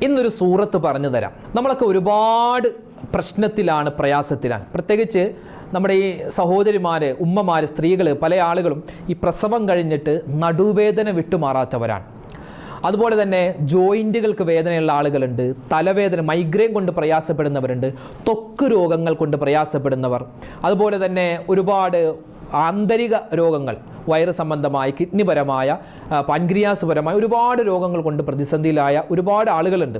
ഇന്നൊരു സൂറത്ത് പറഞ്ഞു തരാം. നമ്മളൊക്കെ ഒരുപാട് പ്രശ്നത്തിലാണ്, പ്രയാസത്തിലാണ്. പ്രത്യേകിച്ച് നമ്മുടെ ഈ സഹോദരിമാർ, ഉമ്മമാർ, സ്ത്രീകൾ, പല ആളുകളും ഈ പ്രസവം കഴിഞ്ഞിട്ട് നടുവേദന വിട്ടുമാറാത്തവരാണ്. അതുപോലെ തന്നെ ജോയിൻറ്റുകൾക്ക് വേദനയുള്ള ആളുകളുണ്ട്, തലവേദന, മൈഗ്രെയിൻ കൊണ്ട് പ്രയാസപ്പെടുന്നവരുണ്ട്, ത്വക്ക് രോഗങ്ങൾ കൊണ്ട് പ്രയാസപ്പെടുന്നവർ, അതുപോലെ തന്നെ ഒരുപാട് ആന്തരിക രോഗങ്ങൾ, വയറ് സംബന്ധമായ, കിഡ്നിപരമായ, പാൻക്രിയാസ് പരമായ ഒരുപാട് രോഗങ്ങൾ കൊണ്ട് പ്രതിസന്ധിയിലായ ഒരുപാട് ആളുകളുണ്ട്.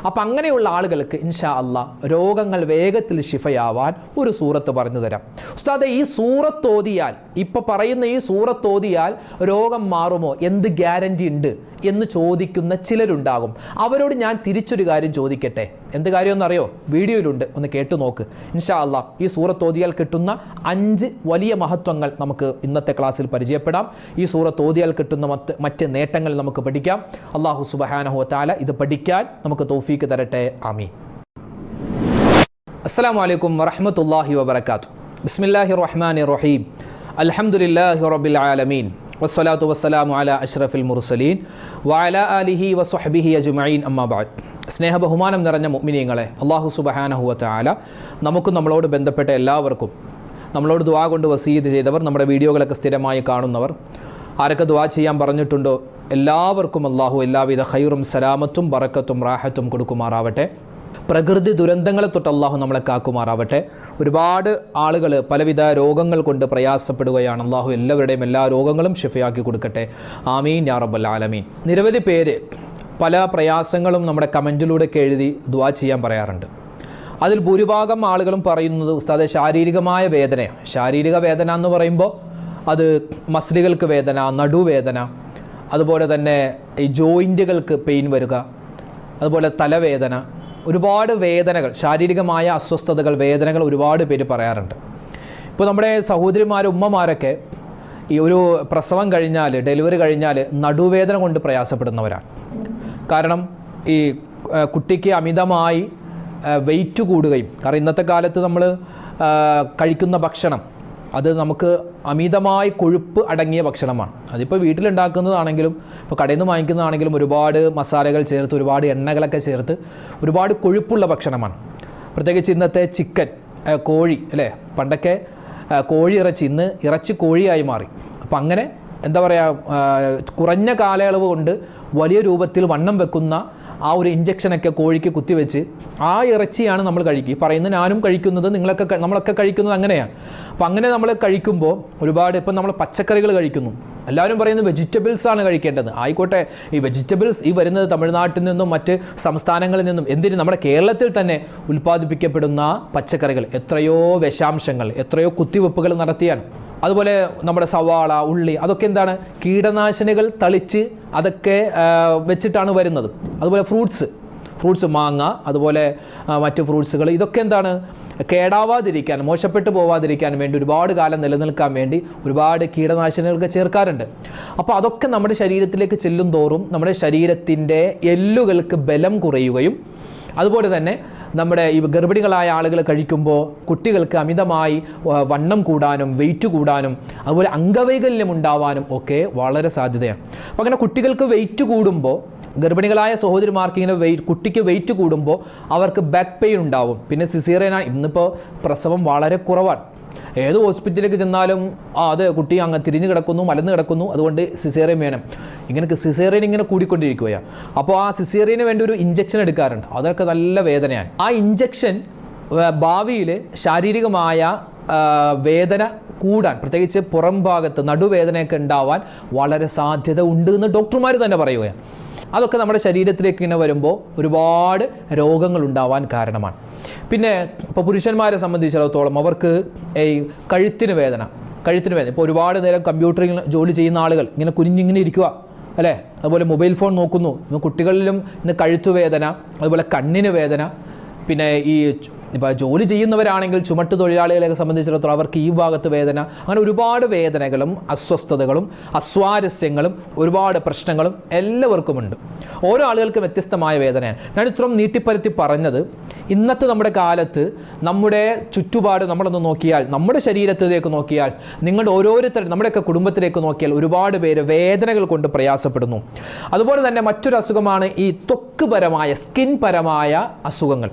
അപ്പം അങ്ങനെയുള്ള ആളുകൾക്ക് ഇൻഷാ അല്ലാഹ് രോഗങ്ങൾ വേഗത്തിൽ ശിഫയാവാൻ ഒരു സൂറത്ത് പറഞ്ഞു തരാം. ഉസ്താദേ, ഈ സൂറത്ത് ഓതിയാൽ, ഇപ്പോൾ പറയുന്ന ഈ സൂറത്ത് ഓതിയാൽ രോഗം മാറുമോ, എന്ത് ഗ്യാരണ്ടി ഉണ്ട് എന്ന് ചോദിക്കുന്ന ചിലരുണ്ടാകും. അവരോട് ഞാൻ തിരിച്ചൊരു കാര്യം ചോദിക്കട്ടെ. എന്ത് കാര്യമെന്നറിയോ? വീഡിയോയിലുണ്ട്, ഒന്ന് കേട്ടു നോക്ക്. ഇൻഷാ അല്ലാഹ് ഈ സൂറത്ത് ഓതിയാൽ കിട്ടുന്ന 5 വലിയ മഹത്വങ്ങൾ നമുക്ക് ഇന്നത്തെ ക്ലാസ്സിൽ പരിചയപ്പെടാം. ഈ സൂറത്ത് ഓതിയാൽ കിട്ടുന്ന മറ്റ് നേട്ടങ്ങൾ നമുക്ക് പഠിക്കാം. അല്ലാഹു സുബ്ഹാനഹു വ തആല ഇത് പഠിക്കാൻ നമുക്ക് തൗഫീക്ക് തരട്ടെ. ആമീൻ. അസ്സലാമു അലൈക്കും വറഹ്മത്തുള്ളാഹി വബറകാതുഹു. ബിസ്മില്ലാഹിർ റഹ്മാനിർ റഹീം. അൽഹംദുലില്ലാഹി റബ്ബിൽ ആലമീൻ വസ്സലാത്തു വസ്സലാമു അലാ അഷ്റഫിൽ മുർസലീൻ വഅലാ ആലിഹി വസ്വഹ്ബിഹി അജ്മഈൻ. അമ്മാ ബഅദ്. സ്നേഹ ബഹുമാനം നിറഞ്ഞ മുഅ്മിനീങ്ങളെ, അല്ലാഹു സുബ്ഹാനഹു വ തആല നമുക്കും നമ്മളോട് ബന്ധപ്പെട്ട എല്ലാവർക്കും, നമ്മളോട് ദുആ കൊണ്ട് വസീയത്ത് ചെയ്തവർ, നമ്മുടെ വീഡിയോകളൊക്കെ സ്ഥിരമായി കാണുന്നവർ, ആരൊക്കെ ദുആ ചെയ്യാൻ പറഞ്ഞിട്ടുണ്ടോ എല്ലാവർക്കും അല്ലാഹു എല്ലാവിധ ഖൈറും സലാമത്തും ബറക്കത്തും റാഹത്തും കൊടുക്കുമാറാവട്ടെ. പ്രകൃതി ദുരന്തങ്ങളെ തൊട്ട് അല്ലാഹു നമ്മളെ കാക്കുമാറാവട്ടെ. ഒരുപാട് ആളുകൾ പലവിധ രോഗങ്ങൾ കൊണ്ട് പ്രയാസപ്പെടുകയാണ്. അല്ലാഹു എല്ലാവരുടെയും എല്ലാ രോഗങ്ങളും ശിഫയാക്കി കൊടുക്കട്ടെ. ആമീൻ യാ റബ്ബൽ ആലമീൻ. നിരവധി പേര് പല പ്രയാസങ്ങളും നമ്മുടെ കമൻറ്റിലൂടെയൊക്കെ എഴുതി ദുആ ചെയ്യാൻ പറയാറുണ്ട്. അതിൽ ഭൂരിഭാഗം ആളുകളും പറയുന്നത്, ഉസ്താദെ, ശാരീരികമായ വേദനയാണ്. ശാരീരിക വേദന എന്ന് പറയുമ്പോൾ അത് മസിലുകൾക്ക് വേദന, നടുവേദന, അതുപോലെ തന്നെ ഈ ജോയിൻറ്റുകൾക്ക് പെയിൻ വരിക, അതുപോലെ തലവേദന, ഒരുപാട് വേദനകൾ, ശാരീരികമായ അസ്വസ്ഥതകൾ, വേദനകൾ ഒരുപാട് പേര് പറയാറുണ്ട്. ഇപ്പോൾ നമ്മുടെ സഹോദരിമാർ, ഉമ്മമാരൊക്കെ ഈ ഒരു പ്രസവം കഴിഞ്ഞാൽ, ഡെലിവറി കഴിഞ്ഞാൽ നടുവേദന കൊണ്ട് പ്രയാസപ്പെടുന്നവരാണ്. കാരണം ഈ കുട്ടിക്ക് അമിതമായി വെയിറ്റ് കൂടുകയും, കാരണം ഇന്നത്തെ കാലത്ത് നമ്മൾ കഴിക്കുന്ന ഭക്ഷണം അത് നമുക്ക് അമിതമായി കൊഴുപ്പ് അടങ്ങിയ ഭക്ഷണമാണ്. അതിപ്പോൾ വീട്ടിലുണ്ടാക്കുന്നതാണെങ്കിലും ഇപ്പോൾ കടയിൽ നിന്ന് വാങ്ങിക്കുന്നതാണെങ്കിലും ഒരുപാട് മസാലകൾ ചേർത്ത്, ഒരുപാട് എണ്ണകളൊക്കെ ചേർത്ത് ഒരുപാട് കൊഴുപ്പുള്ള ഭക്ഷണമാണ്. പ്രത്യേകിച്ച് ഇന്നത്തെ ചിക്കൻ, കോഴി അല്ലേ, പണ്ടൊക്കെ കോഴി ഇറച്ചി, ഇന്ന് ഇറച്ചി കോഴിയായി മാറി. അപ്പം അങ്ങനെ എന്താ പറയുക, കുറഞ്ഞ കാലയളവ് കൊണ്ട് വലിയ രൂപത്തിൽ വണ്ണം വെക്കുന്ന ആ ഒരു ഇഞ്ചക്ഷനൊക്കെ കോഴിക്ക് കുത്തിവെച്ച് ആ ഇറച്ചിയാണ് നമ്മൾ കഴിക്കുക. ഈ പറയുന്ന ഞാനും കഴിക്കുന്നത്, നമ്മളൊക്കെ കഴിക്കുന്നത് അങ്ങനെയാണ്. അപ്പോൾ അങ്ങനെ നമ്മൾ കഴിക്കുമ്പോൾ ഒരുപാട്, ഇപ്പം നമ്മൾ പച്ചക്കറികൾ കഴിക്കുന്നു. എല്ലാവരും പറയുന്നത് വെജിറ്റബിൾസാണ് കഴിക്കേണ്ടത്. ആയിക്കോട്ടെ, ഈ വെജിറ്റബിൾസ് ഈ വരുന്നത് തമിഴ്നാട്ടിൽ നിന്നും മറ്റ് സംസ്ഥാനങ്ങളിൽ നിന്നും, എന്തിനും നമ്മുടെ കേരളത്തിൽ തന്നെ ഉൽപ്പാദിപ്പിക്കപ്പെടുന്ന പച്ചക്കറികൾ എത്രയോ വിഷാംശങ്ങൾ, എത്രയോ കുത്തിവെപ്പുകൾ നടത്തിയാണ്. അതുപോലെ നമ്മുടെ സവാള, ഉള്ളി, അതൊക്കെ എന്താണ്, കീടനാശിനികൾ തളിച്ച് അതൊക്കെ വെച്ചിട്ടാണ് വരുന്നത്. അതുപോലെ ഫ്രൂട്ട്സ്, മാങ്ങ, അതുപോലെ മറ്റ് ഫ്രൂട്ട്സുകൾ, ഇതൊക്കെ എന്താണ്, കേടാവാതിരിക്കാൻ, മോശപ്പെട്ടു പോവാതിരിക്കാൻ വേണ്ടി, ഒരുപാട് കാലം നിലനിൽക്കാൻ വേണ്ടി ഒരുപാട് കീടനാശിനികളൊക്കെ ചേർക്കാറുണ്ട്. അപ്പോൾ അതൊക്കെ നമ്മുടെ ശരീരത്തിലേക്ക് ചെല്ലും തോറും നമ്മുടെ ശരീരത്തിൻ്റെ എല്ലുകൾക്ക് ബലം കുറയുകയും, അതുപോലെ തന്നെ നമ്മുടെ ഈ ഗർഭിണികളായ ആളുകൾ കഴിക്കുമ്പോൾ കുട്ടികൾക്ക് അമിതമായി വണ്ണം കൂടാനും വെയിറ്റ് കൂടാനും അതുപോലെ അംഗവൈകല്യം ഉണ്ടാവാനും ഒക്കെ വളരെ സാധ്യതയാണ്. അപ്പോൾ അങ്ങനെ കുട്ടികൾക്ക് വെയിറ്റ് കൂടുമ്പോൾ, ഗർഭിണികളായ സഹോദരിമാർക്ക് ഇങ്ങനെ കുട്ടിക്ക് വെയിറ്റ് കൂടുമ്പോൾ അവർക്ക് ബാക്ക് പെയിൻ ഉണ്ടാവും. പിന്നെ സിസേറിയനാണ്. ഇന്നിപ്പോൾ പ്രസവം വളരെ കുറവാണ്. ഏത് ഹോസ്പിറ്റലിലേക്ക് ചെന്നാലും അത് കുട്ടി അങ്ങ് തിരിഞ്ഞു കിടക്കുന്നു, മലന്ന് കിടക്കുന്നു, അതുകൊണ്ട് സിസേറിയൻ വേണം. സിസേറിയൻ ഇങ്ങനെ കൂടിക്കൊണ്ടിരിക്കുകയാണ്. അപ്പോൾ ആ സിസേറിയന് വേണ്ടി ഒരു ഇഞ്ചക്ഷൻ എടുക്കാറുണ്ട്. അതൊക്കെ നല്ല വേദനയാണ്. ആ ഇഞ്ചക്ഷൻ ഭാവിയിൽ ശാരീരികമായ വേദന കൂടാൻ, പ്രത്യേകിച്ച് പുറം ഭാഗത്ത് നടുവേദനയൊക്കെ ഉണ്ടാവാൻ വളരെ സാധ്യത ഉണ്ട് എന്ന് ഡോക്ടർമാർ തന്നെ പറയുകയാണ്. അതൊക്കെ നമ്മുടെ ശരീരത്തിലേക്ക് ഇങ്ങനെ വരുമ്പോൾ ഒരുപാട് രോഗങ്ങൾ ഉണ്ടാവാൻ കാരണമാണ്. പിന്നെ ഇപ്പോൾ പുരുഷന്മാരെ സംബന്ധിച്ചിടത്തോളം അവർക്ക് ഈ കഴുത്തിന് വേദന, ഇപ്പോൾ ഒരുപാട് നേരം കമ്പ്യൂട്ടറിൽ ജോലി ചെയ്യുന്ന ആളുകൾ ഇങ്ങനെ കുനിഞ്ഞിങ്ങനെ ഇരിക്കുക അല്ലേ, അതുപോലെ മൊബൈൽ ഫോൺ നോക്കുന്നു. കുട്ടികളിലും ഇന്ന് കഴുത്തുവേദന, അതുപോലെ കണ്ണിന് വേദന, പിന്നെ ഈ ഇപ്പോൾ ജോലി ചെയ്യുന്നവരാണെങ്കിൽ ചുമട്ട് തൊഴിലാളികളെ സംബന്ധിച്ചിടത്തോളം അവർക്ക് ഈ ഭാഗത്ത് വേദന, അങ്ങനെ ഒരുപാട് വേദനകളും അസ്വസ്ഥതകളും അസ്വാരസ്യങ്ങളും ഒരുപാട് പ്രശ്നങ്ങളും എല്ലാവർക്കുമുണ്ട്. ഓരോ ആളുകൾക്കും വ്യത്യസ്തമായ വേദനയാണ്. ഞാൻ ഇത്രയും നീട്ടിപ്പരത്തി പറഞ്ഞത്, ഇന്നത്തെ നമ്മുടെ കാലത്ത് നമ്മുടെ ചുറ്റുപാട് നമ്മളൊന്ന് നോക്കിയാൽ, നമ്മുടെ ശരീരത്തിലേക്ക് നോക്കിയാൽ, നിങ്ങളുടെ ഓരോരുത്തരും നമ്മുടെയൊക്കെ കുടുംബത്തിലേക്ക് നോക്കിയാൽ ഒരുപാട് പേര് വേദനകൾ കൊണ്ട് പ്രയാസപ്പെടുന്നു. അതുപോലെ തന്നെ മറ്റൊരു അസുഖമാണ് ഈ ത്വക്ക് പരമായ, സ്കിൻ പരമായ അസുഖങ്ങൾ.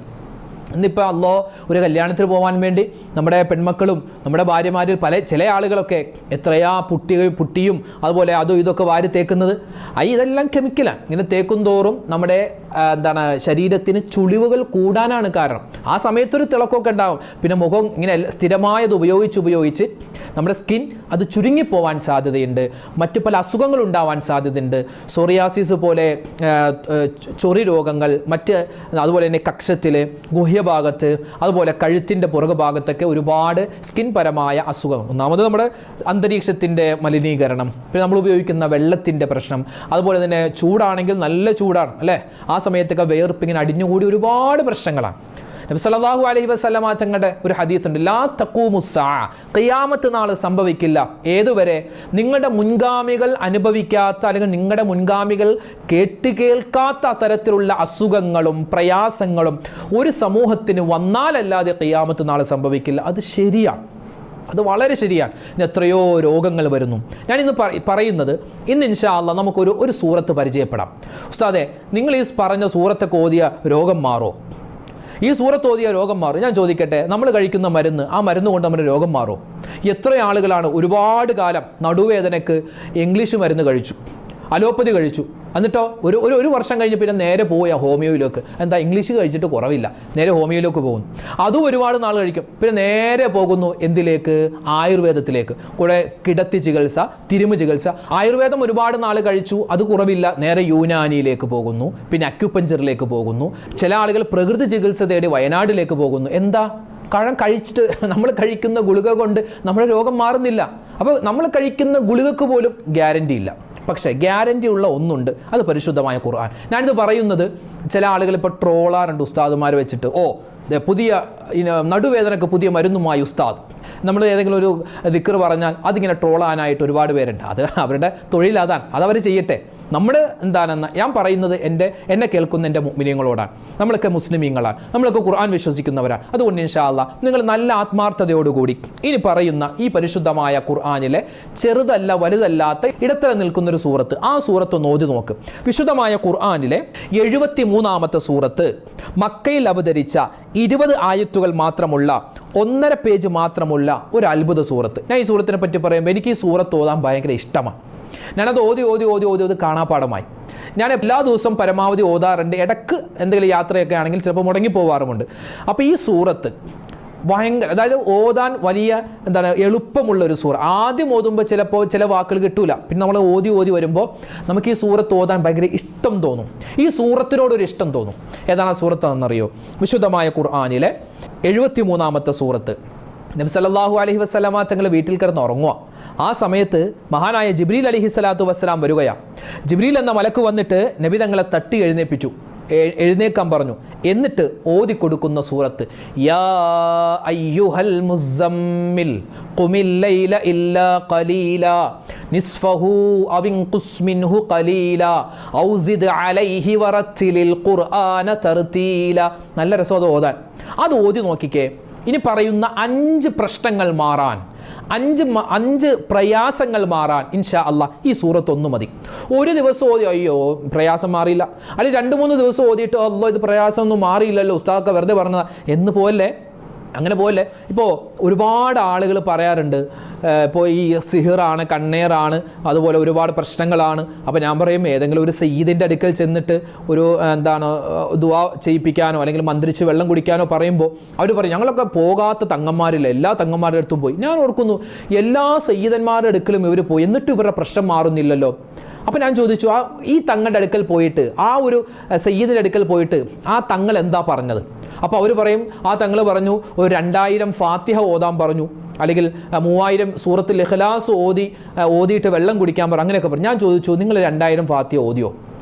ഇന്നിപ്പോൾ അല്ലോ ഒരു കല്യാണത്തിന് പോകാൻ വേണ്ടി നമ്മുടെ പെൺമക്കളും നമ്മുടെ ഭാര്യമാരിൽ ചില ആളുകളൊക്കെ എത്രയാ പുട്ടിയും അതുപോലെ അതും ഇതൊക്കെ വാരി തേക്കുന്നത്. ഇതെല്ലാം കെമിക്കലാണ്. ഇങ്ങനെ തേക്കും തോറും നമ്മുടെ ശരീരത്തിന് ചുളിവുകൾ കൂടാനാണ് കാരണം. ആ സമയത്തൊരു തിളക്കമൊക്കെ ഉണ്ടാകും. പിന്നെ മുഖം ഇങ്ങനെ സ്ഥിരമായത് ഉപയോഗിച്ച് നമ്മുടെ സ്കിൻ അത് ചുരുങ്ങിപ്പോവാൻ സാധ്യതയുണ്ട്. മറ്റു പല അസുഖങ്ങൾ ഉണ്ടാവാൻ സാധ്യതയുണ്ട്. സോറിയാസിസ് പോലെ ചൊറി രോഗങ്ങൾ, അതുപോലെ തന്നെ കക്ഷത്തിൽ, ഭാഗത്ത്, അതുപോലെ കഴുത്തിൻ്റെ പുറകു ഭാഗത്തൊക്കെ ഒരുപാട് സ്കിൻ പരമായ അസുഖം. ഒന്നാമത് നമ്മുടെ അന്തരീക്ഷത്തിൻ്റെ മലിനീകരണം, പിന്നെ നമ്മൾ ഉപയോഗിക്കുന്ന വെള്ളത്തിൻ്റെ പ്രശ്നം, അതുപോലെ തന്നെ ചൂടാണെങ്കിൽ നല്ല ചൂടാണ് അല്ലേ, ആ സമയത്തൊക്കെ വേർപ്പിങ്ങനെ അടിഞ്ഞുകൂടി ഒരുപാട് പ്രശ്നങ്ങളാണ്. നബി സല്ലല്ലാഹു അലൈഹി വസല്ലമ തങ്ങളുടെ ഒരു ഹദീസുണ്ട്, ലാ തഖൂമുസ്സാ, ഖിയാമത്ത് നാൾ സംഭവിക്കില്ല. ഏതുവരെ? നിങ്ങളുടെ മുൻഗാമികൾ അനുഭവിക്കാത്ത, അല്ലെങ്കിൽ നിങ്ങളുടെ മുൻഗാമികൾ കേൾക്കാത്ത തരത്തിലുള്ള അസുഖങ്ങളും പ്രയാസങ്ങളും ഒരു സമൂഹത്തിന് വന്നാലല്ലാതെ ഖിയാമത്ത് നാൾ സംഭവിക്കില്ല. അത് ശരിയാണ്, അത് വളരെ ശരിയാണ്. ഇന്ന് എത്രയോ രോഗങ്ങൾ വരുന്നു. ഞാനിന്ന് പറയുന്നത്, ഇന്ന് ഇൻഷാ അല്ലാഹ് നമുക്കൊരു സൂറത്ത് പരിചയപ്പെടാം. ഉസ്താദേ, നിങ്ങൾ ഈ പറഞ്ഞ സൂറത്തൊക്കെ ഓതിയ രോഗം മാറോ? ഈ സൂറത്ത് ഓതിയ രോഗം മാറും? ഞാൻ ചോദിക്കട്ടെ, നമ്മൾ കഴിക്കുന്ന മരുന്ന്, ആ മരുന്ന് കൊണ്ട് നമ്മുടെ രോഗം മാറും? എത്ര ആളുകളാണ് ഒരുപാട് കാലം നടുവേദനയ്ക്ക് ഇംഗ്ലീഷ് മരുന്ന് കഴിച്ചു, അലോപ്പതി കഴിച്ചു, എന്നിട്ടോ ഒരു വർഷം കഴിഞ്ഞ് പിന്നെ നേരെ പോവുക ഹോമിയോയിലേക്ക്. എന്താ? ഇംഗ്ലീഷ് കഴിച്ചിട്ട് കുറവില്ല, നേരെ ഹോമിയോയിലേക്ക് പോകുന്നു. അതും ഒരുപാട് നാൾ കഴിക്കും, പിന്നെ നേരെ പോകുന്നു എന്തിലേക്ക്? ആയുർവേദത്തിലേക്ക്. കൂടെ കിടത്തി ചികിത്സ, തിരുമു ചികിത്സ. ആയുർവേദം ഒരുപാട് നാൾ കഴിച്ചു, അത് കുറവില്ല, നേരെ യൂനാനിയിലേക്ക് പോകുന്നു, പിന്നെ അക്യുപഞ്ചറിലേക്ക് പോകുന്നു. ചില ആളുകൾ പ്രകൃതി ചികിത്സ തേടി വയനാട്ടിലേക്ക് പോകുന്നു. എന്താ? കഴിച്ചിട്ട് നമ്മൾ കഴിക്കുന്ന ഗുളിക കൊണ്ട് നമ്മുടെ രോഗം മാറുന്നില്ല. അപ്പോൾ നമ്മൾ കഴിക്കുന്ന ഗുളികക്ക് പോലും ഗ്യാരണ്ടി ഇല്ല. പക്ഷേ ഗ്യാരണ്ടി ഉള്ള ഒന്നുണ്ട്, അത് പരിശുദ്ധമായ ഖുർആൻ. ഞാനിത് പറയുന്നത്, ചില ആളുകൾ ഇപ്പോൾ ട്രോളാറുണ്ട് ഉസ്താദുമാർ വെച്ചിട്ട്, പുതിയ നടുവേദനക്ക് പുതിയ മരുന്നുമായി ഉസ്താദ്. നമ്മൾ ഏതെങ്കിലും ഒരു ദിക്ർ പറഞ്ഞാൽ അതിങ്ങനെ ട്രോളാനായിട്ട് ഒരുപാട് പേരുണ്ട്. അത് അവരുടെ തൊഴിൽ, അതാണ്, അതവർ ചെയ്യട്ടെ. നമ്മുടെ എന്താണെന്ന് ഞാൻ പറയുന്നത് എന്നെ കേൾക്കുന്ന എൻ്റെ മുഅ്മിനീങ്ങളോടാണ്. നമ്മളൊക്കെ മുസ്ലിമീങ്ങളാണ്, നമ്മളൊക്കെ ഖുർആൻ വിശ്വസിക്കുന്നവരാണ്. അതുകൊണ്ട് ഇൻഷാ അല്ലാഹ് നിങ്ങൾ നല്ല ആത്മാർത്ഥതയോടുകൂടി ഇനി പറയുന്ന ഈ പരിശുദ്ധമായ ഖുർആനിലെ ചെറുതല്ല വലുതല്ലാത്ത ഇടത്തരം നിൽക്കുന്നൊരു സൂറത്ത്, ആ സൂറത്ത് ഒന്ന് ഓതി നോക്ക്. വിശുദ്ധമായ ഖുർആനിലെ 73-ാമത്തെ സൂറത്ത്, മക്കയിൽ അവതരിച്ച 20 ആയത്തുകൾ മാത്രമുള്ള 1.5 പേജ് മാത്രമുള്ള ഒരു അത്ഭുത സൂറത്ത്. ഞാൻ ഈ സൂറത്തിനെ പറ്റി പറയുമ്പോൾ എനിക്ക് ഈ സൂറത്ത് ഓതാൻ ഭയങ്കര ഇഷ്ടമാണ്. ഞാനത് ഓതി കാണാപ്പാടമായി. ഞാൻ എല്ലാ ദിവസവും പരമാവധി ഓതാറുണ്ട്. ഇടക്ക് എന്തെങ്കിലും യാത്രയൊക്കെ ആണെങ്കിൽ ചിലപ്പോൾ മുടങ്ങി പോവാറുമുണ്ട്. അപ്പോൾ ഈ സൂറത്ത് ഭയങ്കര, അതായത് ഓതാൻ വലിയ എളുപ്പമുള്ളൊരു സൂറ. ആദ്യം ഓതുമ്പോൾ ചിലപ്പോൾ ചില വാക്കുകൾ കിട്ടൂല, പിന്നെ നമ്മൾ ഓതി വരുമ്പോൾ നമുക്ക് ഈ സൂറത്ത് ഓതാൻ ഭയങ്കര ഇഷ്ടം തോന്നും. ഈ സൂറത്തിനോടൊരു ഇഷ്ടം തോന്നും. ഏതാണ് ആ സൂറത്ത് എന്നറിയോ? വിശുദ്ധമായ ഖുർആനിലെ 73-ാമത്തെ സൂറത്ത്. നബി സല്ലല്ലാഹു അലൈഹി വസല്ലമ തങ്ങൾ വീട്ടിൽ കിടന്ന് ഉറങ്ങുക. ആ സമയത്ത് മഹാനായ ജിബ്രീൽ അലൈഹിസ്സലാത്തു വസ്സലാം വരികയാണ്. ജിബ്രീൽ എന്ന മലക്ക് വന്നിട്ട് നബി തങ്ങളെ തട്ടി എഴുന്നേക്കാൻ പറഞ്ഞു. എന്നിട്ട് ഓതിക്കൊടുക്കുന്ന സൂറത്ത്, യാ അയ്യുഹൽ മുസമ്മിൽ ഖുമിൽ ലൈല ഇല്ലാ ഖലീലാ നിസ്ഫഹു അവിൻഖുസ് മിൻഹു ഖലീലാ ഔ സിദ് അലൈഹി വറത്തിലിൽ ഖുർആന തർതീല. നല്ല രസം അത് ഓതാൻ. അത് ഓതി നോക്കിക്കേ. ഇനി പറയുന്ന 5 പ്രശ്നങ്ങൾ മാറാൻ, 5 പ്രയാസങ്ങൾ മാറാൻ ഇൻഷാ അല്ലാഹ് ഈ സൂറത്ത് ഒന്ന് മതി. ഒരു ദിവസം ഓതി അയ്യോ പ്രയാസം മാറിയില്ല, അല്ലെങ്കിൽ 2-3 ദിവസം ഓതിയിട്ട് അല്ലാഹ് ഇത് പ്രയാസമൊന്നും മാറിയില്ലല്ലോ ഉസ്താദൊക്കെ വെറുതെ പറഞ്ഞതാ എന്ന് പോലെ, അങ്ങനെ പോലെ. ഇപ്പോൾ ഒരുപാട് ആളുകൾ പറയാറുണ്ട്, ഇപ്പോൾ ഈ സിഹിറാണ്, കണ്ണേറാണ്, അതുപോലെ ഒരുപാട് പ്രശ്നങ്ങളാണ്. അപ്പോൾ ഞാൻ പറയും, ഏതെങ്കിലും ഒരു സയ്യിദിൻ്റെ അടുക്കൽ ചെന്നിട്ട് ഒരു ദുആ ചെയ്യിപ്പിക്കാനോ അല്ലെങ്കിൽ മന്ത്രിച്ച് വെള്ളം കുടിക്കാനോ പറയുമ്പോൾ അവർ പറയും ഞങ്ങളൊക്കെ പോകാത്ത തങ്ങന്മാരില്ല, എല്ലാ തങ്ങന്മാരുടെ അടുത്തും പോയി. ഞാൻ ഓർക്കുന്നു, എല്ലാ സയ്യിദന്മാരുടെ അടുക്കലും ഇവർ പോയി, എന്നിട്ടും ഇവരുടെ പ്രശ്നം മാറുന്നില്ലല്ലോ. അപ്പോൾ ഞാൻ ചോദിച്ചു, ഈ തങ്ങളുടെ അടുക്കൽ പോയിട്ട്, ആ ഒരു സയ്യിദിൻ്റെ അടുക്കൽ പോയിട്ട് ആ തങ്ങൾ എന്താ പറഞ്ഞത്? അപ്പോൾ അവർ പറയും, ആ തങ്ങൾ പറഞ്ഞു ഒരു 2000 ഫാത്തിഹ ഓതാൻ പറഞ്ഞു, അല്ലെങ്കിൽ 3000 സൂറത്തുൽ ഇഖ്ലാസ് ഓതിയിട്ട് വെള്ളം കുടിക്കാൻ പറഞ്ഞു, അങ്ങനെയൊക്കെ പറഞ്ഞു. ഞാൻ ചോദിച്ചു, നിങ്ങൾ 2000 ഫാത്തിഹ ഓതിയോ?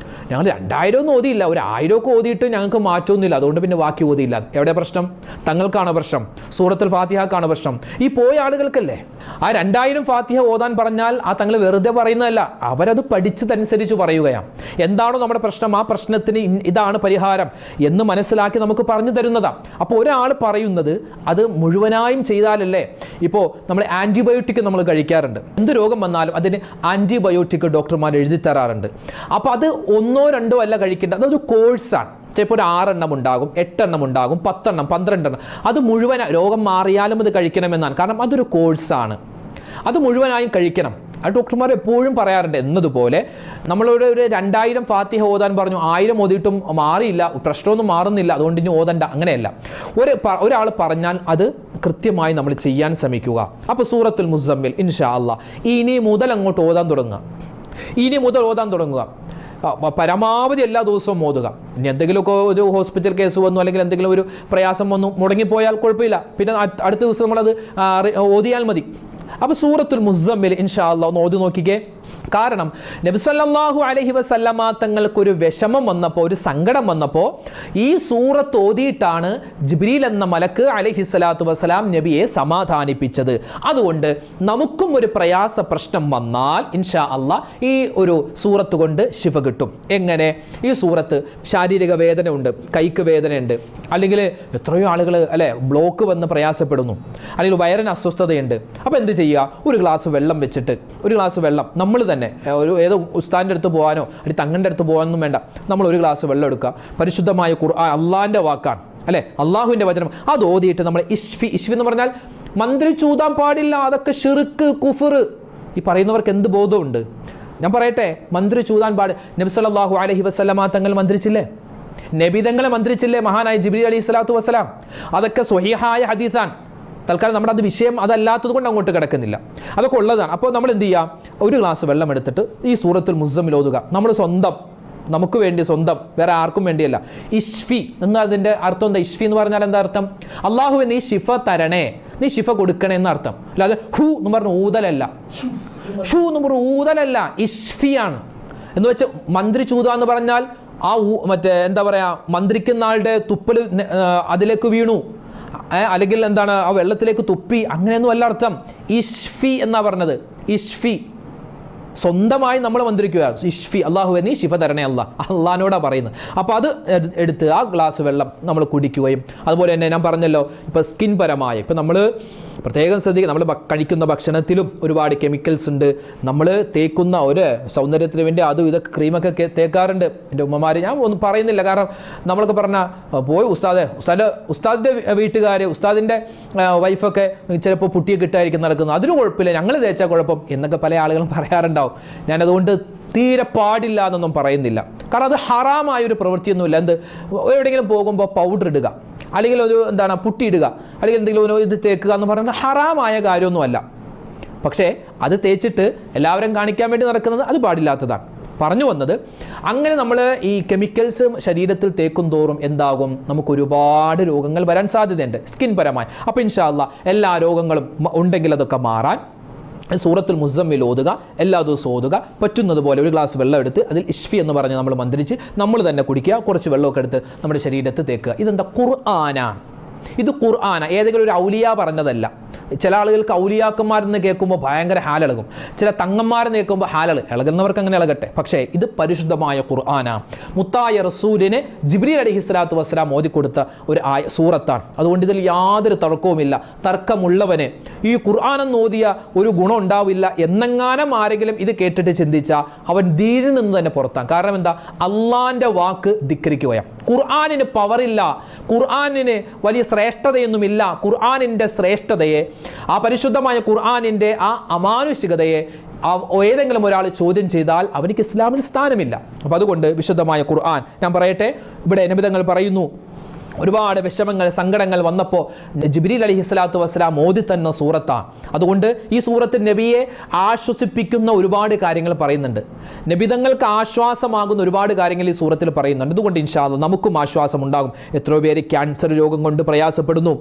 ഞങ്ങൾ 2000 ഒന്നും ഓതിയില്ല, ഒരു 1000 ഒക്കെ ഓതിയിട്ട് ഞങ്ങൾക്ക് മാറ്റമൊന്നുമില്ല, അതുകൊണ്ട് പിന്നെ ബാക്കി ഓതിയില്ല. എവിടെ പ്രശ്നം? തങ്ങൾക്കാണ് പ്രശ്നം, സൂറത്തുൽ ഫാത്തിഹക്കാണ് പ്രശ്നം. ഈ പോയ ആളുകൾക്കല്ലേ. ആ 2000 ഫാത്തിഹ ഓതാൻ പറഞ്ഞാൽ ആ തങ്ങൾ വെറുതെ പറയുന്നതല്ല, അവരത് പഠിച്ചതനുസരിച്ച് പറയുകയാണ്. എന്താണോ നമ്മുടെ പ്രശ്നം, ആ പ്രശ്നത്തിന് ഇതാണ് പരിഹാരം എന്ന് മനസ്സിലാക്കി നമുക്ക് പറഞ്ഞു തരുന്നതാണ്. അപ്പോൾ ഒരാൾ പറയുന്നത് അത് മുഴുവനായും ചെയ്താലല്ലേ. ഇപ്പോൾ നമ്മൾ ആൻറ്റിബയോട്ടിക് നമ്മൾ കഴിക്കാറുണ്ട്, എന്ത് രോഗം വന്നാലും അതിന് ആൻറ്റിബയോട്ടിക് ഡോക്ടർമാർ എഴുതി തരാറുണ്ട്. അപ്പോൾ അത് 1 or 2 അല്ല കഴിക്കേണ്ടത്, അതൊരു കോഴ്സാണ്. ചിലപ്പോൾ ഒരു 6 എണ്ണം ഉണ്ടാകും, 8 എണ്ണം ഉണ്ടാകും, 10 എണ്ണം, 12 എണ്ണം. അത് മുഴുവൻ രോഗം മാറിയാലും അത് കഴിക്കണമെന്നാണ്. കാരണം അതൊരു കോഴ്സാണ്, അത് മുഴുവനായും കഴിക്കണം. ആ ഡോക്ടർമാർ എപ്പോഴും പറയാറുണ്ട്. എന്നതുപോലെ നമ്മളോട് ഒരു 2000 ഫാത്തിഹ ഓതാൻ പറഞ്ഞു, 1000 ഓതിയിട്ടും മാറിയില്ല, പ്രശ്നമൊന്നും മാറുന്നില്ല, അതുകൊണ്ട് ഇനി ഓതണ്ട, അങ്ങനെയല്ല. ഒരാൾ പറഞ്ഞാൽ അത് കൃത്യമായി നമ്മൾ ചെയ്യാൻ ശ്രമിക്കുക. അപ്പോൾ സൂറത്തുൽ മുസമ്മിൽ ഇൻഷാ അല്ലാഹ് ഇനി മുതൽ അങ്ങോട്ട് ഓതാൻ തുടങ്ങുക. പരമാവധി എല്ലാ ദിവസവും ഓതുക. ഇനി എന്തെങ്കിലുമൊക്കെ ഒരു ഹോസ്പിറ്റൽ കേസ് വന്നു, അല്ലെങ്കിൽ എന്തെങ്കിലും ഒരു പ്രയാസം വന്നു, മുടങ്ങിപ്പോയാൽ കുഴപ്പമില്ല, പിന്നെ അടുത്ത ദിവസം നമ്മളത് ഓതിയാൽ മതി. അപ്പോൾ സൂറത്തുൽ മുസമ്മിൽ ഇൻഷാ അല്ലാഹ് ഒന്ന് ഓതി നോക്കിക്കേ. കാരണം നബി സല്ലല്ലാഹു അലൈഹി വസല്ലമ തങ്ങൾക്കൊരു വിഷമം വന്നപ്പോൾ, ഒരു സങ്കടം വന്നപ്പോൾ ഈ സൂറത്ത് ഓതിയിട്ടാണ് ജിബ്രീൽ എന്ന മലക്ക് അലൈഹിസ്സലാത്തു വസ്സലാം നബിയെ സമാധാനിപ്പിച്ചത്. അതുകൊണ്ട് നമുക്കും ഒരു പ്രയാസ പ്രശ്നം വന്നാൽ ഇൻഷാ അല്ലാഹ് ഈ ഒരു സൂറത്ത് കൊണ്ട് ശിഫ കിട്ടും. എങ്ങനെ? ഈ സൂറത്ത് ശാരീരിക വേദന ഉണ്ട്, കൈക്ക് വേദനയുണ്ട്, അല്ലെങ്കിൽ എത്രയോ ആളുകൾ അല്ലെ ബ്ലോക്ക് വന്ന് പ്രയാസപ്പെടുന്നു, അല്ലെങ്കിൽ വയറിന് അസ്വസ്ഥതയുണ്ട്. അപ്പോൾ എന്ത് ചെയ്യുക? ഒരു ഗ്ലാസ് വെള്ളം വെച്ചിട്ട്, ഒരു ഗ്ലാസ് വെള്ളം നമ്മൾ തന്നെ ഏതോ ഉസ്താദിൻ്റെ അടുത്ത് പോകാനോ അല്ലെങ്കിൽ തങ്ങളുടെ അടുത്ത് പോകാനൊന്നും വേണ്ട, നമ്മൾ ഒരു ഗ്ലാസ് വെള്ളം എടുക്കുക. പരിശുദ്ധമായ ഖുർആൻ അള്ളാഹിൻ്റെ വാക്കാണ് അല്ലേ, അള്ളാഹുവിൻ്റെ വചനം. അത് ഓതിയിട്ട് നമ്മൾ ഇഷ്ഫി എന്ന് പറഞ്ഞാൽ മന്ത്രിച്ചൂതാൻ പാടില്ല, അതൊക്കെ ഷിർക്ക് കുഫർ. ഈ പറയുന്നവർക്ക് എന്ത് ബോധമുണ്ട്? ഞാൻ പറയട്ടെ, മന്ത്രി ചൂതാൻ നബി സല്ലല്ലാഹു അലൈഹി വസല്ലമ തങ്ങൾ മന്ത്രിച്ചില്ലേ? നബി തങ്ങളെ മന്ത്രിച്ചില്ലേ മഹാനായ ജിബ്രീൽ അലൈഹി സ്വലാത്തു വസ്സലാം? അതൊക്കെ സ്വഹീഹായ ഹദീസാണ്. തൽക്കാലം നമ്മുടെ അത് വിഷയം അതല്ലാത്തത് കൊണ്ട് അങ്ങോട്ട് കിടക്കുന്നില്ല, അതൊക്കെ ഉള്ളതാണ്. അപ്പോൾ നമ്മൾ എന്ത് ചെയ്യാം? ഒരു ഗ്ലാസ് വെള്ളം എടുത്തിട്ട് ഈ സൂറത്തുൽ മുസമ്മിൽ ഓതുക. നമ്മൾ നമുക്ക് വേണ്ടി, സ്വന്തം, വേറെ ആർക്കും വേണ്ടിയല്ല. ഇഷ്ഫി എന്നതിൻ്റെ അർത്ഥം എന്താ? ഇഷ്ഫി എന്ന് പറഞ്ഞാൽ എന്താ അർത്ഥം? അള്ളാഹുവെ നീ ശിഫ തരണേ, നീ ശിഫ കൊടുക്കണേ എന്ന അർത്ഥം. അല്ലാതെ ഹു എന്ന് പറഞ്ഞ ഊതലല്ല, ഷൂ എന്ന് പറഞ്ഞ ഊതലല്ല, ഇഷ്ഫിയാണ്. എന്ന് വെച്ചാൽ മന്ത്രി ചൂത എന്ന് പറഞ്ഞാൽ ആ മറ്റേ എന്താ പറയുക, മന്ത്രിക്കുന്ന ആളുടെ തുപ്പൽ അതിലേക്ക് വീണു, അല്ലെങ്കിൽ എന്താണ് ആ വെള്ളത്തിലേക്ക് തുപ്പി, അങ്ങനെയൊന്നും അല്ല അർത്ഥം. ഇഷ്ഫി എന്നാ പറഞ്ഞത്. ഇഷ്ഫി സ്വന്തമായി നമ്മൾ മന്ത്രിക്കുക. ഇഷ്ഫി അള്ളാഹുവെ നീ ശിഫ തരണേ അള്ളാഹിനോടാണ് പറയുന്നത്. അപ്പോൾ അത് എടുത്ത് ആ ഗ്ലാസ് വെള്ളം നമ്മൾ കുടിക്കുകയും, അതുപോലെ തന്നെ ഞാൻ പറഞ്ഞല്ലോ ഇപ്പോൾ സ്കിൻ പരമായ, ഇപ്പോൾ നമ്മൾ പ്രത്യേകം ശ്രദ്ധിക്കുക, നമ്മൾ കഴിക്കുന്ന ഭക്ഷണത്തിലും ഒരുപാട് കെമിക്കൽസ് ഉണ്ട്. നമ്മൾ തേക്കുന്ന ഒരു സൗന്ദര്യത്തിന് വേണ്ടി അതും ഇതൊക്കെ ക്രീമൊക്കെ തേക്കാറുണ്ട് എൻ്റെ ഉമ്മമാർ. ഞാൻ ഒന്നും പറയുന്നില്ല, കാരണം നമ്മളൊക്കെ പറഞ്ഞാൽ പോയി ഉസ്താദിൻ്റെ വീട്ടുകാർ, ഉസ്താദിൻ്റെ വൈഫൊക്കെ ചിലപ്പോൾ പുട്ടിയെ കിട്ടായിരിക്കും നടക്കുന്നത്, അതിന് കുഴപ്പമില്ല, ഞങ്ങൾ തേച്ചാൽ കുഴപ്പം എന്നൊക്കെ പല ആളുകളും പറയാറുണ്ടാവും. ഞാനതുകൊണ്ട് തീരെ പാടില്ല എന്നൊന്നും പറയുന്നില്ല, കാരണം അത് ഹറാമായൊരു പ്രവൃത്തിയൊന്നുമില്ല. എന്ത് എവിടെയെങ്കിലും പോകുമ്പോൾ പൗഡർ ഇടുക, അല്ലെങ്കിൽ ഒരു എന്താണ് പുട്ടി ഇടുക, അല്ലെങ്കിൽ എന്തെങ്കിലും ഇത് തേക്കുക എന്ന് പറയുന്നത് ഹറാമായ കാര്യമൊന്നുമല്ല. പക്ഷേ അത് തേച്ചിട്ട് എല്ലാവരും കാണിക്കാൻ വേണ്ടി നടക്കുന്നത് അത് പാടില്ലാത്തതാണ്. പറഞ്ഞു വന്നത്, അങ്ങനെ നമ്മൾ ഈ കെമിക്കൽസ് ശരീരത്തിൽ തേക്കും തോറും എന്താകും? നമുക്ക് ഒരുപാട് രോഗങ്ങൾ വരാൻ സാധ്യതയുണ്ട് സ്കിൻ പരമായി. അപ്പോൾ ഇൻഷാ അല്ലാഹ് എല്ലാ രോഗങ്ങളും ഉണ്ടെങ്കിൽ അതൊക്കെ മാറാൻ സൂറത്തുൽ മുസമ്മിൽ ഓതുക, എല്ലാ ദിവസവും ഓതുക. പറ്റുന്നത് പോലെ ഒരു ഗ്ലാസ് വെള്ളം എടുത്ത് അതിൽ ഇഷ്ഫി എന്ന് പറഞ്ഞ് നമ്മൾ മന്ത്രിച്ച് നമ്മൾ തന്നെ കുടിക്കുക. കുറച്ച് വെള്ളമൊക്കെ എടുത്ത് നമ്മുടെ ശരീരത്തിൽ തേക്കുക. ഇതെന്താ? ഖുർആനാണ്. ഇത് ഖുർആന, ഏതെങ്കിലും ഒരു ഔലിയ പറഞ്ഞതല്ല. ചില ആളുകൾക്ക് ഔലിയാക്കന്മാരെന്ന് കേൾക്കുമ്പോൾ ഭയങ്കര ഹാലിളകും, ചില തങ്ങന്മാരെന്ന് കേൾക്കുമ്പോൾ ഇളകുന്നവർക്ക് അങ്ങനെ ഇളകട്ടെ. പക്ഷേ ഇത് പരിശുദ്ധമായ ഖുർആന, മുത്തായ റസൂലിന് ജിബ്രീൽ അലൈഹിസ്സലാത്തു വസ്സലാം ഓതിക്കൊടുത്ത ഒരു സൂറത്താണ്. അതുകൊണ്ട് ഇതിൽ യാതൊരു തർക്കവുമില്ല. തർക്കമുള്ളവന് ഈ ഖുർആനെന്ന് ഓതിയ ഒരു ഗുണം ഉണ്ടാവില്ല എന്നെങ്ങാനും ആരെങ്കിലും ഇത് കേട്ടിട്ട് ചിന്തിച്ചാൽ അവൻ ദീനിൽ നിന്ന് തന്നെ പുറത്താണ്. കാരണം എന്താ? അള്ളാന്റെ വാക്ക് ധിക്കരിക്കുകയാണ്. ഖുർആനിന് പവറില്ല, ഖുർആനിന് വലിയ ശ്രേഷ്ഠതയൊന്നുമില്ല. ഖുർആനിൻ്റെ ശ്രേഷ്ഠതയെ, ആ പരിശുദ്ധമായ ഖുർആനിൻ്റെ ആ അമാനുഷികതയെ ഏതെങ്കിലും ഒരാൾ ചോദ്യം ചെയ്താൽ അവനിക്ക് ഇസ്ലാമിൽ സ്ഥാനമില്ല. അപ്പോൾ അതുകൊണ്ട് വിശുദ്ധമായ ഖുർആൻ, ഞാൻ പറയട്ടെ, ഇവിടെ നബി തങ്ങൾ പറയുന്നു, ഒരുപാട് വിഷമങ്ങൾ സങ്കടങ്ങൾ വന്നപ്പോൾ ജിബ്രീൽ അലൈഹിസ്സലാത്തു വസ്സലാം ഓതി തന്ന സൂറത്താണ്. അതുകൊണ്ട് ഈ സൂറത്ത് നബിയെ ആശ്വസിപ്പിക്കുന്ന ഒരുപാട് കാര്യങ്ങൾ പറയുന്നുണ്ട്. നബിതങ്ങൾക്ക് ആശ്വാസമാകുന്ന ഒരുപാട് കാര്യങ്ങൾ ഈ സൂറത്തിൽ പറയുന്നുണ്ട്. അതുകൊണ്ട് ഇൻഷാ അല്ലാഹ് നമുക്കും ആശ്വാസം ഉണ്ടാകും. എത്രയോ പേര് ക്യാൻസർ രോഗം കൊണ്ട് പ്രയാസപ്പെടുന്നു,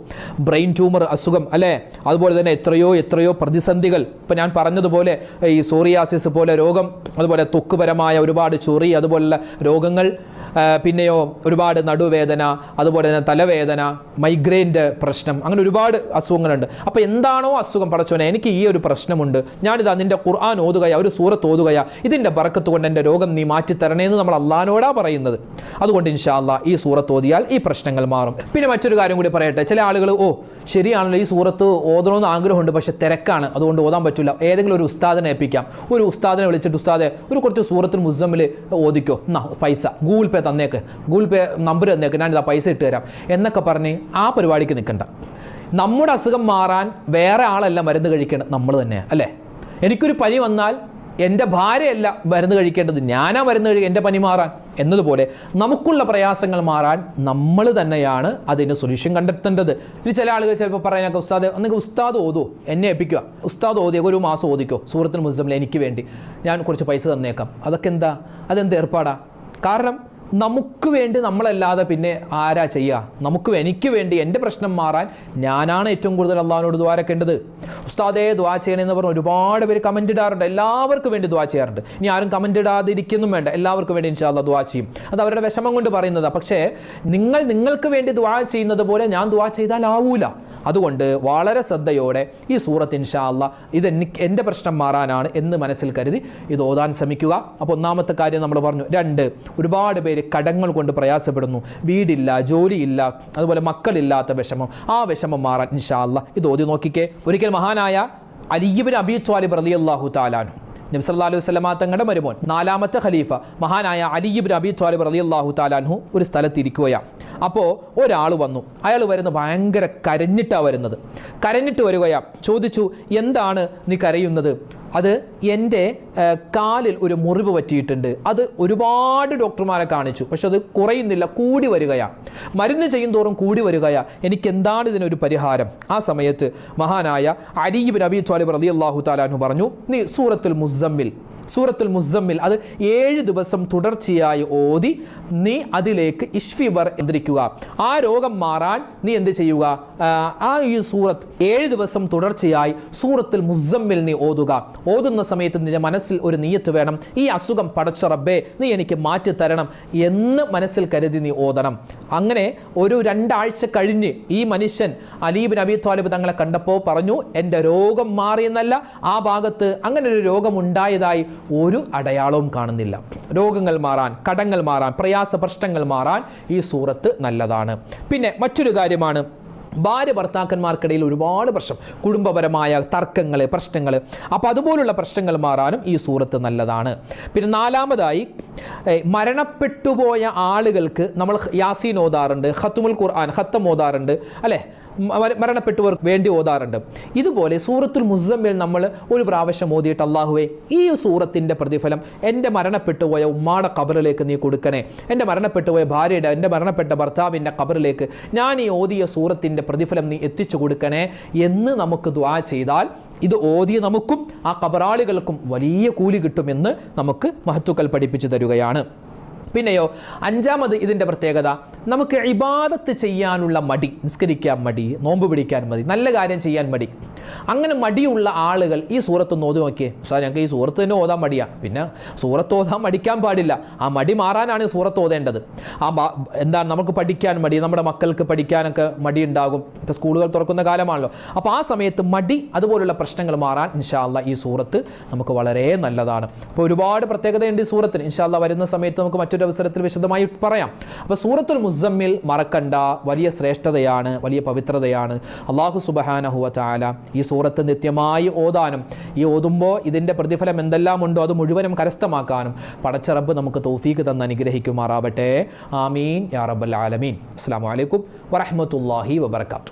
ബ്രെയിൻ ട്യൂമർ അസുഖം അല്ലേ, അതുപോലെ തന്നെ എത്രയോ പ്രതിസന്ധികൾ. ഇപ്പം ഞാൻ പറഞ്ഞതുപോലെ ഈ സോറിയാസിസ് പോലെ രോഗം, അതുപോലെ ത്വക്കുപരമായ ഒരുപാട് ചൊറി, അതുപോലുള്ള രോഗങ്ങൾ, പിന്നെയോ ഒരുപാട് നടുവേദന, അതുപോലെ തന്നെ തലവേദന, മൈഗ്രെയിൻ്റെ പ്രശ്നം, അങ്ങനെ ഒരുപാട് അസുഖങ്ങളുണ്ട്. അപ്പോൾ എന്താണോ അസുഖം, പടച്ചോനെ എനിക്ക് ഈ ഒരു പ്രശ്നമുണ്ട്, ഞാനിതാ നിൻ്റെ ഖുർആൻ ഓതുകയാ, ഒരു സൂറത്ത് ഓതുകയാ, ഇതിൻ്റെ ബറക്കത്ത് കൊണ്ട് എൻ്റെ രോഗം നീ മാറ്റിത്തരണേന്ന് നമ്മൾ അള്ളാഹിനോടാ പറയുന്നത്. അതുകൊണ്ട് ഇൻഷാ അല്ലാഹ് ഈ സൂറത്ത് ഓതിയാൽ ഈ പ്രശ്നങ്ങൾ മാറും. പിന്നെ മറ്റൊരു കാര്യം കൂടി പറയട്ടെ. ചില ആളുകൾ ശരിയാണല്ലോ ഈ സൂറത്ത് ഓതണമെന്ന് ആഗ്രഹമുണ്ട്, പക്ഷെ തിരക്കാണ്, അതുകൊണ്ട് ഓതാൻ പറ്റില്ല. ഏതെങ്കിലും ഒരു ഉസ്താദിനെ ഏൽപ്പിക്കാം. ഒരു ഉസ്താദിനെ വിളിച്ചിട്ട് ഉസ്താദെ ഒരു കുറച്ച് സൂറത്തുൽ മുസമ്മിൽ ഓദിക്കോ, എന്നാ പൈസ ഗൂഗിൾ പേ തന്നേക്ക്, ഗൂഗിൾ പേ നമ്പർ തന്നേക്ക്, ഞാനിതാ പൈസ ഇട്ട് തരാം എന്നൊക്കെ പറഞ്ഞ് ആ പരിപാടിക്ക് നിൽക്കണ്ട. നമ്മുടെ അസുഖം മാറാൻ വേറെ ആളല്ല മരുന്ന് കഴിക്കേണ്ടത്, നമ്മൾ തന്നെ അല്ലേ. എനിക്കൊരു പനി വന്നാൽ എൻ്റെ ഭാര്യയല്ല മരുന്ന് കഴിക്കേണ്ടത്, ഞാനാ മരുന്ന് കഴിക്കുക എൻ്റെ പനി മാറാൻ എന്നതുപോലെ നമുക്കുള്ള പ്രയാസങ്ങൾ മാറാൻ നമ്മൾ തന്നെയാണ് അതിന് സൊല്യൂഷൻ കണ്ടെത്തേണ്ടത്. ഇനി ചില ആളുകൾ ചിലപ്പോൾ പറയാനൊക്കെ ഉസ്താദ് നിങ്ങൾക്ക് ഉസ്താദ് ഓതോ, എന്നെ ഏൽപ്പിക്കുക, ഉസ്താദ് ഓതിയൊക്കെ ഒരു മാസം ഓദിക്കോ സൂറത്തുൽ മുസമ്മിൽ എനിക്ക് വേണ്ടി, ഞാൻ കുറച്ച് പൈസ തന്നേക്കാം. അതൊക്കെ അതെന്ത് ഏർപ്പാടാ? കാരണം നമുക്ക് വേണ്ടി നമ്മളല്ലാതെ പിന്നെ ആരാ ചെയ്യുക? എനിക്ക് വേണ്ടി എൻ്റെ പ്രശ്നം മാറാൻ ഞാനാണ് ഏറ്റവും കൂടുതൽ അള്ളാഹിനോട് ദുആ ചെയ്യേണ്ടത്. ഉസ്താദേ ദുആ ചെയ്യണമെന്ന് പറഞ്ഞ് ഒരുപാട് പേര് കമൻറ്റ് ഇടാറുണ്ട്. എല്ലാവർക്കും വേണ്ടി ദുആ ചെയ്യാറുണ്ട്. ഇനി ആരും കമൻറ്റ് ഇടാതിരിക്കുന്നു വേണ്ട, എല്ലാവർക്കും വേണ്ടി ഇൻഷാ അല്ലാഹ് ദുആ ചെയ്യും. അത് അവരുടെ വിഷമം കൊണ്ട് പറയുന്നതാണ്. പക്ഷേ നിങ്ങൾക്ക് വേണ്ടി ദുആ ചെയ്യുന്നത് പോലെ ഞാൻ ദുആ ചെയ്താൽ ആവൂല. അതുകൊണ്ട് വളരെ ശ്രദ്ധയോടെ ഈ സൂറത്ത് ഇൻഷാ അല്ലാഹ് എൻ്റെ പ്രശ്നം മാറാനാണ് എന്ന് മനസ്സിൽ കരുതി ഇത് ഓതാൻ ശ്രമിക്കുക. അപ്പോൾ ഒന്നാമത്തെ കാര്യം നമ്മൾ പറഞ്ഞു. 2, ഒരുപാട് പേര് കടങ്ങൾ കൊണ്ട് പ്രയാസപ്പെടുന്നു, വീടില്ല, ജോലിയില്ല, അതുപോലെ മക്കളില്ലാത്ത വിഷമം, ആ വിഷമം മാറാൻ ഇൻഷാ അല്ലാഹ് ഇത് ഓതി നോക്കിക്കേ. ഒരിക്കൽ മഹാനായ അലി ഇബ്നു അബീ ത്വാലിബ് റളിയല്ലാഹു തആല അൻഹു, നബി സല്ലല്ലാഹു അലൈഹി വസല്ലമ തങ്ങളുടെ മരുമോൻ, 4ാമത്തെ ഖലീഫ മഹാനായ അലി ഇബ്നു അബീ ത്വാലിബ് റളിയല്ലാഹു തആല അൻഹു ഒരു സ്ഥലത്ത് ഇരിക്കുകയാണ്. അപ്പോൾ ഒരാൾ വന്നു. അയാൾ വരുന്നത് ഭയങ്കര കരഞ്ഞിട്ട് വരികയാണ്. ചോദിച്ചു, എന്താണ് നീ കരയുന്നത്? അത് എൻ്റെ കാലിൽ ഒരു മുറിവ് പറ്റിയിട്ടുണ്ട്, അത് ഒരുപാട് ഡോക്ടർമാരെ കാണിച്ചു, പക്ഷെ അത് കുറയുന്നില്ല, കൂടി വരികയാണ്, മരുന്ന് ചെയ്യും തോറും കൂടി വരികയാണ്, എനിക്കെന്താണ് ഇതിനൊരു പരിഹാരം? ആ സമയത്ത് മഹാനായ അലി ഇബ്നു അബീ ത്വാലിബ് റളിയല്ലാഹു തആല അൻഹു പറഞ്ഞു, നീ സൂറത്തുൽ മുസമ്മിൽ അത് 7 ദിവസം തുടർച്ചയായി ഓതി നീ അതിലേക്ക് ഇഷ്ഫിബർ എന്തിരിക്കുക, ആ രോഗം മാറാൻ നീ എന്ത് ചെയ്യുക? ഈ സൂറത്ത് 7 ദിവസം തുടർച്ചയായി സൂറത്തുൽ മുസമ്മിൽ നീ ഓതുന്ന സമയത്ത് നിന്റെ മനസ്സിൽ ഒരു നിയ്യത്ത് വേണം, ഈ അസുഖം പടച്ച റബ്ബേ നീ എനിക്ക് മാറ്റി തരണം എന്ന് മനസ്സിൽ കരുതി നീ ഓതണം. അങ്ങനെ ഒരു 2 ആഴ്ച കഴിഞ്ഞ് ഈ മനുഷ്യൻ അലി ഇബ്നു അബീ ത്വാലിബ് തങ്ങളെ കണ്ടപ്പോൾ പറഞ്ഞു, എൻ്റെ രോഗം മാറിയെന്നല്ല, ആ ഭാഗത്ത് അങ്ങനെ ഒരു രോഗം ഉണ്ടായതായി ഒരു അടയാളവും കാണുന്നില്ല. രോഗങ്ങൾ മാറാൻ, കടങ്ങൾ മാറാൻ, പ്രശ്നങ്ങൾ മാറാൻ ഈ സൂറത്ത് നല്ലതാണ്. പിന്നെ മറ്റൊരു കാര്യമാണ്, ഭാര്യ ഭർത്താക്കന്മാർക്കിടയിൽ ഒരുപാട് പ്രശ്നം, കുടുംബപരമായ തർക്കങ്ങൾ, പ്രശ്നങ്ങൾ, അപ്പോൾ അതുപോലുള്ള പ്രശ്നങ്ങൾ മാറാനും ഈ സൂറത്ത് നല്ലതാണ്. പിന്നെ 4ാമതായി, മരണപ്പെട്ടുപോയ ആളുകൾക്ക് നമ്മൾ യാസീൻ ഓതാറുണ്ട്, ഖത്മുൽ ഖുർആൻ ഖത്തം ഓതാറുണ്ട് അല്ലേ, മരണപ്പെട്ടവർക്ക് വേണ്ടി ഓതാറുണ്ട്. ഇതുപോലെ സൂറത്തുൽ മുസമ്മിൽ നമ്മൾ ഒരു പ്രാവശ്യം ഓതിയിട്ട്, അല്ലാഹുവേ ഈ സൂറത്തിൻ്റെ പ്രതിഫലം എൻ്റെ മരണപ്പെട്ടുപോയ ഉമ്മാടെ ഖബറിലേക്ക് നീ കൊടുക്കണേ, എൻ്റെ മരണപ്പെട്ടുപോയ ഭാര്യയുടെ, എൻ്റെ മരണപ്പെട്ട ഭർത്താവിൻ്റെ ഖബറിലേക്ക് ഞാൻ ഈ ഓതിയ സൂറത്തിൻ്റെ പ്രതിഫലം നീ എത്തിച്ചു കൊടുക്കണേ എന്ന് നമുക്ക് ദുആ ചെയ്താൽ ഇത് ഓതിയ നമുക്കും ആ ഖബറാളികൾക്കും വലിയ കൂലി കിട്ടുമെന്ന് നമുക്ക് മഹത്തുക്കൾ പഠിപ്പിച്ചു തരികയാണ്. പിന്നെയോ 5ാമത് ഇതിൻ്റെ പ്രത്യേകത, നമുക്ക് ഇബാദത്ത് ചെയ്യാനുള്ള മടി, നിസ്കരിക്കാൻ മടി, നോമ്പ് പിടിക്കാൻ മടി, നല്ല കാര്യം ചെയ്യാൻ മടി, അങ്ങനെ മടിയുള്ള ആളുകൾ ഈ സൂറത്ത് ഓതി നോക്കിയേ. സാർ ഞങ്ങൾക്ക് ഈ സൂറത്ത് തന്നെ ഓതാൻ മടിയാണ്, പിന്നെ സൂറത്ത് ഓതാൻ മടിക്കാൻ പാടില്ല, ആ മടി മാറാനാണ് സൂറത്ത് ഓതേണ്ടത്. എന്താണ് നമുക്ക് പഠിക്കാൻ മടി, നമ്മുടെ മക്കൾക്ക് പഠിക്കാനൊക്കെ മടി ഉണ്ടാകും, ഇപ്പോൾ സ്കൂളുകൾ തുറക്കുന്ന കാലമാണല്ലോ. അപ്പോൾ ആ സമയത്ത് മടി, അതുപോലുള്ള പ്രശ്നങ്ങൾ മാറാൻ ഇൻഷാ അല്ലാഹ് ഈ സൂറത്ത് നമുക്ക് വളരെ നല്ലതാണ്. അപ്പോൾ ഒരുപാട് പ്രത്യേകതയുണ്ട് ഈ സൂറത്തിന്. ഇൻഷാ അല്ലാഹ് വരുന്ന സമയത്ത് നമുക്ക് മറ്റൊരു അവസരത്തിൽ വിശദമായി പറയാം. അപ്പോൾ സൂറത്തുൽ മുസമ്മിൽ മറക്കണ്ട, വലിയ ശ്രേഷ്ഠതയാണ്, വലിയ പവിത്രതയാണ്. അല്ലാഹു സുബ്ഹാനഹു വ തആല ഈ സൂറത്ത് നിത്യമായി ഓതാനും ഈ ഓതുമ്പോൾ ഇതിൻ്റെ പ്രതിഫലം എന്തെല്ലാം ഉണ്ടോ അത് മുഴുവനും കരസ്ഥമാക്കാനും പടച്ച റബ്ബ് നമുക്ക് തൗഫീഖ് തന്ന് അനുഗ്രഹിക്കുമാറാവട്ടെ. ആമീൻ യാ റബ്ബൽ ആലമീൻ. അസ്സലാമു അലൈക്കും വറഹ്മത്തുള്ളാഹി വബറകാതുഹു.